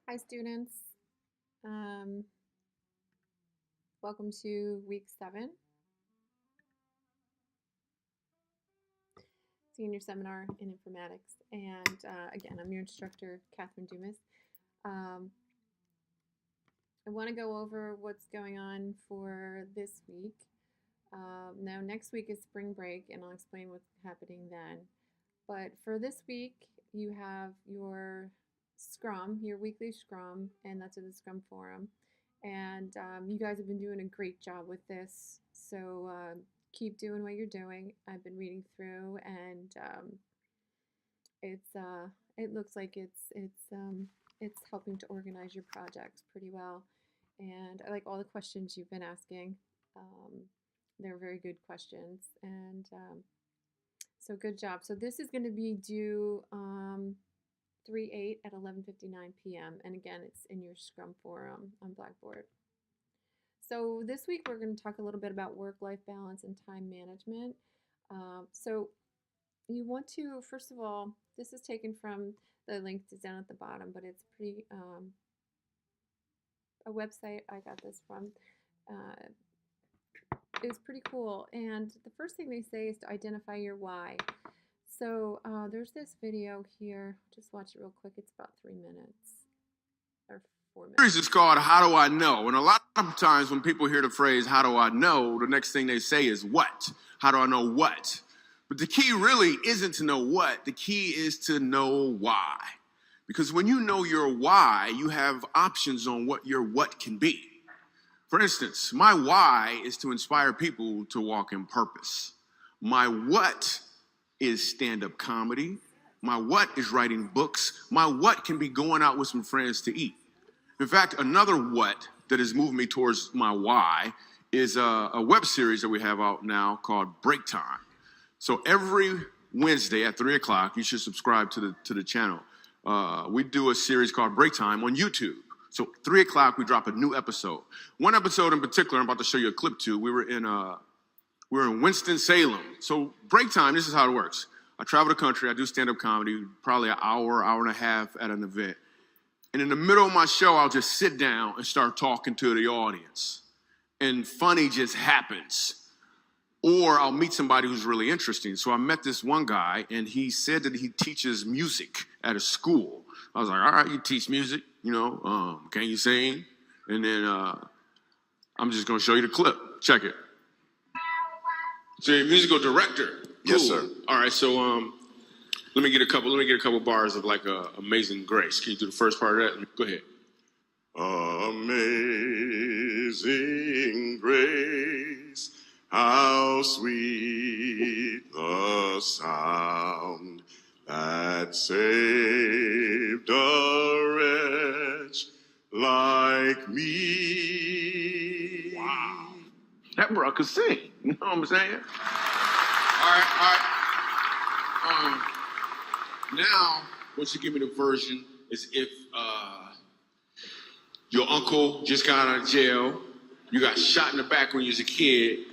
Hi, students. Um, Welcome to week 7, senior seminar in informatics. And again, I'm your instructor, Catherine Dumas. I want to go over what's going on for this week. Now, next week is spring break, and I'll explain what's happening then. But for this week, you have your Scrum, your weekly Scrum, and that's at the Scrum Forum. And you guys have been doing a great job with this. So keep doing what you're doing. I've been reading through, and it looks like it's helping to organize your projects pretty well. And I like all the questions you've been asking. Um, they're very good questions, and so good job. So this is going to be due 3/8 at 11:59 p.m. And again, it's in your Scrum forum on Blackboard. So this week we're going to talk a little bit about work-life balance and time management. So you want to, first of all, this is taken from the link is down at the bottom, but it's pretty a website I got this from. Is pretty cool. And the first thing they say is to identify your why. So there's this video here. Just watch it real quick. It's about 3 minutes or 4 minutes. Series is called How Do I Know? And a lot of times when people hear the phrase, how do I know? The next thing they say is what? How do I know what? But the key really isn't to know what. The key is to know why. Because when you know your why, you have options on what your what can be. For instance, my why is to inspire people to walk in purpose. My what is stand-up comedy. My what is writing books. My what can be going out with some friends to eat. In fact, another what that has moved me towards my why is a web series that we have out now called Break Time. So every Wednesday at 3 o'clock, you should subscribe to the channel. We do a series called Break Time on YouTube. So 3 o'clock, we drop a new episode. One episode in particular, I'm about to show you a clip to. We were in Winston-Salem. So break time, this is how it works. I travel the country, I do stand-up comedy, probably an hour and a half at an event. And in the middle of my show, I'll just sit down and start talking to the audience. And funny just happens. Or I'll meet somebody who's really interesting. So I met this one guy, and he said that he teaches music at a school. I was like, all right, you teach music, can you sing? And then I'm just going to show you the clip. Check it. So you're a musical director. Cool. Yes, sir. All right, so let me get a couple bars of like Amazing Grace. Can you do the first part of that? Go ahead. Amazing grace, how sweet the sound that saved a wretch like me. Wow. That bro could sing. You know what I'm saying? All right. Now, what you give me the version is if your uncle just got out of jail, you got shot in the back when you was a kid.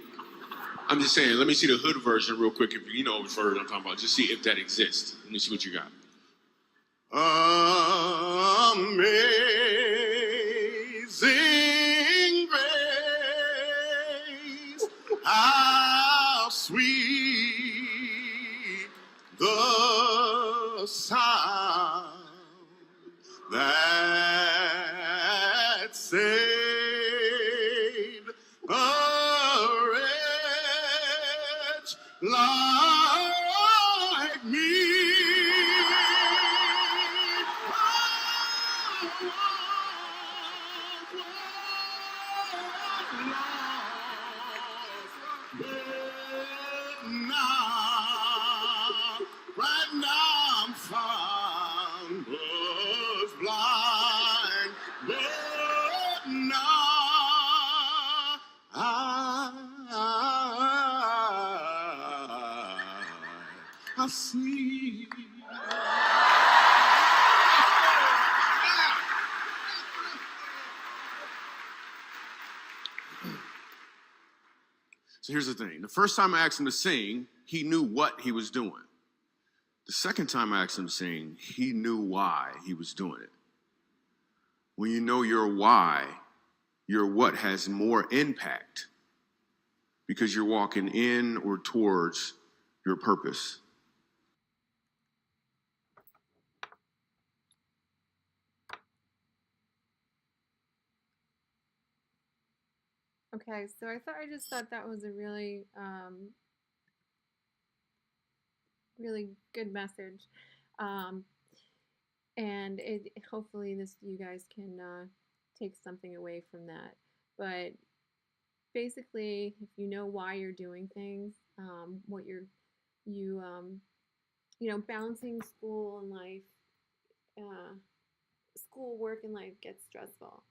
I'm just saying, let me see the hood version real quick if you know which version I'm talking about. Just see if that exists. Let me see what you got. Amazing grace, how sweet the sound that saved a wretch like me. Right now I'm found, was blind, but now I see. So here's the thing. The first time I asked him to sing, he knew what he was doing. The second time I asked him to sing, he knew why he was doing it. When you know your why, your what has more impact because you're walking in or towards your purpose. Okay, so I just thought that was a really really good message, um, and it hopefully this you guys can take something away from that. But basically, if you know why you're doing things, what you you know, balancing school and life, uh, school, work, and life gets stressful.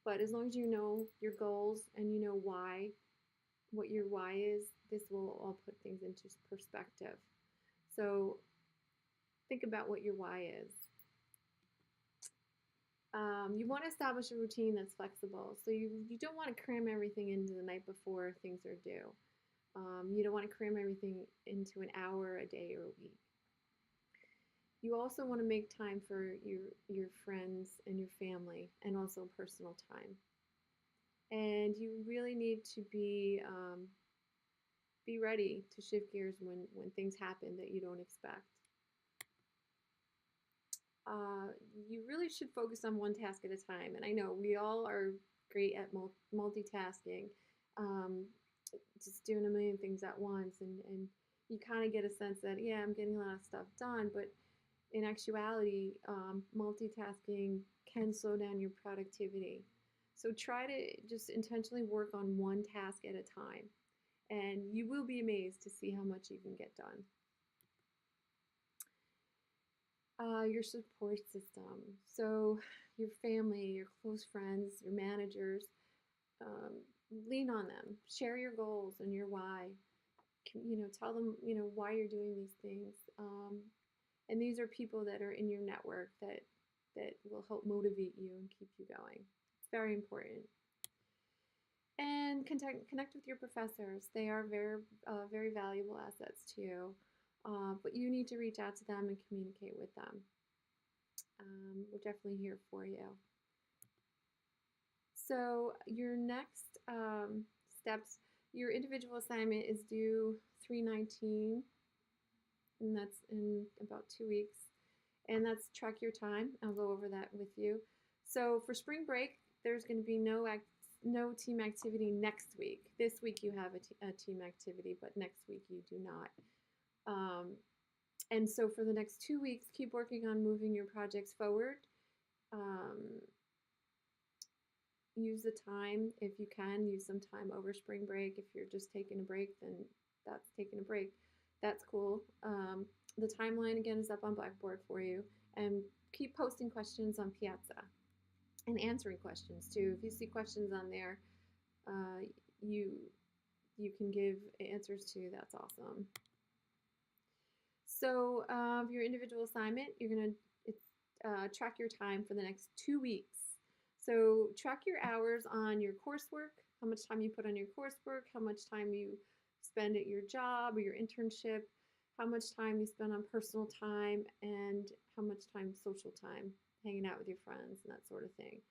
But as long as you know your goals and you know why, what your why is, this will all put things into perspective. So think about what your why is. You want to establish a routine that's flexible. So you don't want to cram everything into the night before things are due. You don't want to cram everything into an hour a day or a week. You also want to make time for your friends and your family, and also personal time. And you really need to be ready to shift gears when things happen that you don't expect. Uh, you really should focus on one task at a time. And I know we all are great at multitasking, um, just doing a million things at once, and you kind of get a sense that yeah, I'm getting a lot of stuff done, but in actuality, multitasking can slow down your productivity. So try to just intentionally work on one task at a time, and you will be amazed to see how much you can get done. Your support system. So, your family, your close friends, your managers, um, lean on them. Share your goals and your why. You know, tell them, you know, why you're doing these things. And these are people that are in your network that will help motivate you and keep you going. It's very important. And connect with your professors. They are very valuable assets to you. But you need to reach out to them and communicate with them. We're definitely here for you. So your next steps, your individual assignment is due 3/19, and that's in about 2 weeks. And that's track your time. I'll go over that with you. So for spring break, there's going to be no team activity next week. This week you have a team activity, but next week you do not. Um, and so for the next 2 weeks, keep working on moving your projects forward. Um, use the time if you can. Use some time over spring break. If you're just taking a break, then that's taking a break. That's cool. The timeline again is up on Blackboard for you, and keep posting questions on Piazza and answering questions too. If you see questions on there, uh, you you can give answers to. That's awesome. So your individual assignment, you're gonna track your time for the next 2 weeks. So track your hours on your coursework, how much time you put on your coursework, how much time you spend at your job or your internship, how much time you spend on personal time, and how much time social time, hanging out with your friends and that sort of thing.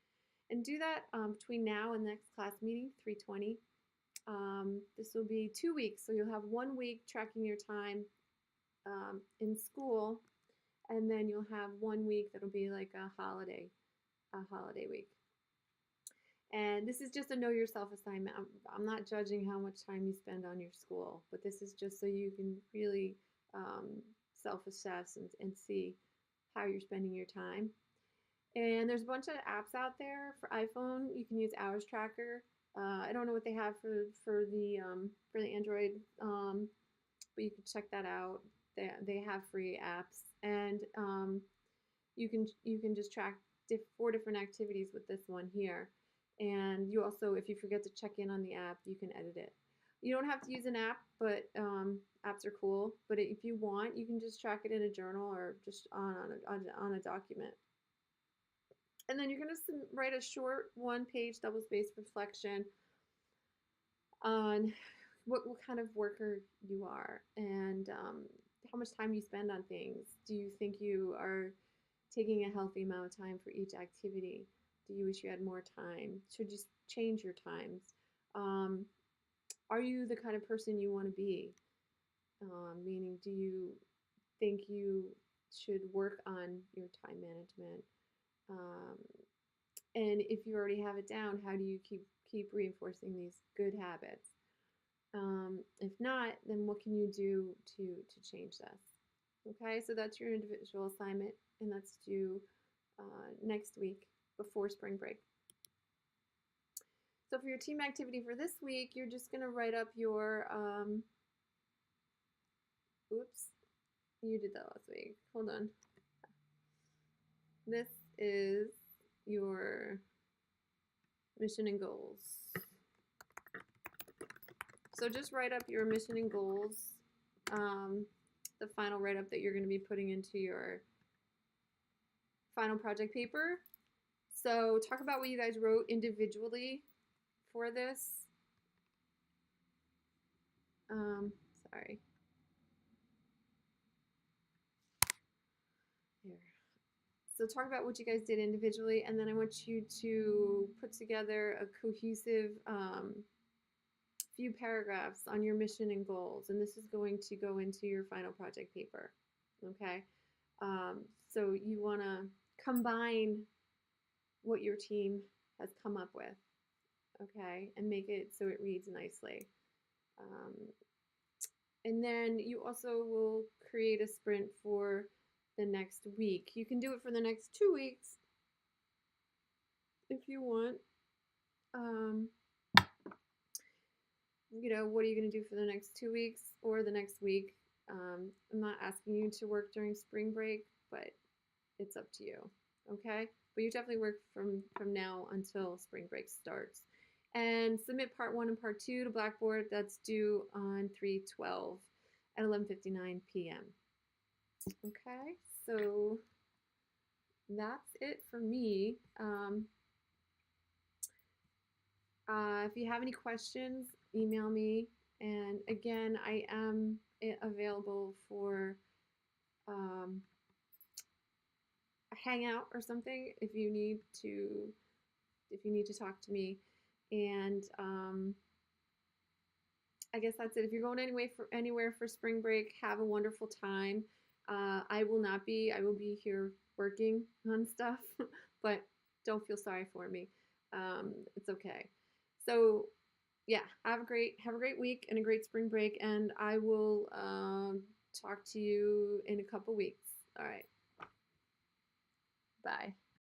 And do that between now and the next class meeting, 3:20. This will be 2 weeks, so you'll have 1 week tracking your time in school, and then you'll have 1 week that'll be like a holiday week. And this is just a know yourself assignment. I'm not judging how much time you spend on your school, but this is just so you can really self-assess and see how you're spending your time. And there's a bunch of apps out there for iPhone. You can use Hours Tracker. I don't know what they have for the Android, but you can check that out. They have free apps, and you can just track 4 different activities with this one here. And you also, if you forget to check in on the app, you can edit it. You don't have to use an app, but apps are cool. But if you want, you can just track it in a journal or just on a document. And then you're going to write a short 1-page double-spaced reflection on what kind of worker you are, and how much time you spend on things. Do you think you are taking a healthy amount of time for each activity? Do you wish you had more time? Should you change your times? Um, are you the kind of person you want to be? Meaning, do you think you should work on your time management? Um, and if you already have it down, how do you keep reinforcing these good habits? If not, then what can you do to change this? Okay, so that's your individual assignment, and that's due next week before spring break. So for your team activity for this week, you're just gonna write up your oops, you did that last week. Hold on. This is your mission and goals. So just write up your mission and goals, the final write-up that you're going to be putting into your final project paper. So talk about what you guys wrote individually for this. Sorry. Here. So talk about what you guys did individually, and then I want you to put together a cohesive few paragraphs on your mission and goals, and this is going to go into your final project paper. Okay, so you want to combine what your team has come up with, okay, and make it so it reads nicely. And then you also will create a sprint for the next week. You can do it for the next 2 weeks if you want. You know, what are you going to do for the next 2 weeks or the next week? I'm not asking you to work during spring break, but it's up to you, okay? But you definitely work from now until spring break starts. And submit part 1 and part 2 to Blackboard. That's due on 3/12 at 11:59 p.m. Okay, so that's it for me. If you have any questions, email me. And again, I am available for a hangout or something if you need to talk to me. And I guess that's it. If you're going anywhere for spring break, have a wonderful time. I will not be. I will be here working on stuff, but don't feel sorry for me. It's okay. So yeah, have a great week and a great spring break, and I will talk to you in a couple weeks. All right. Bye.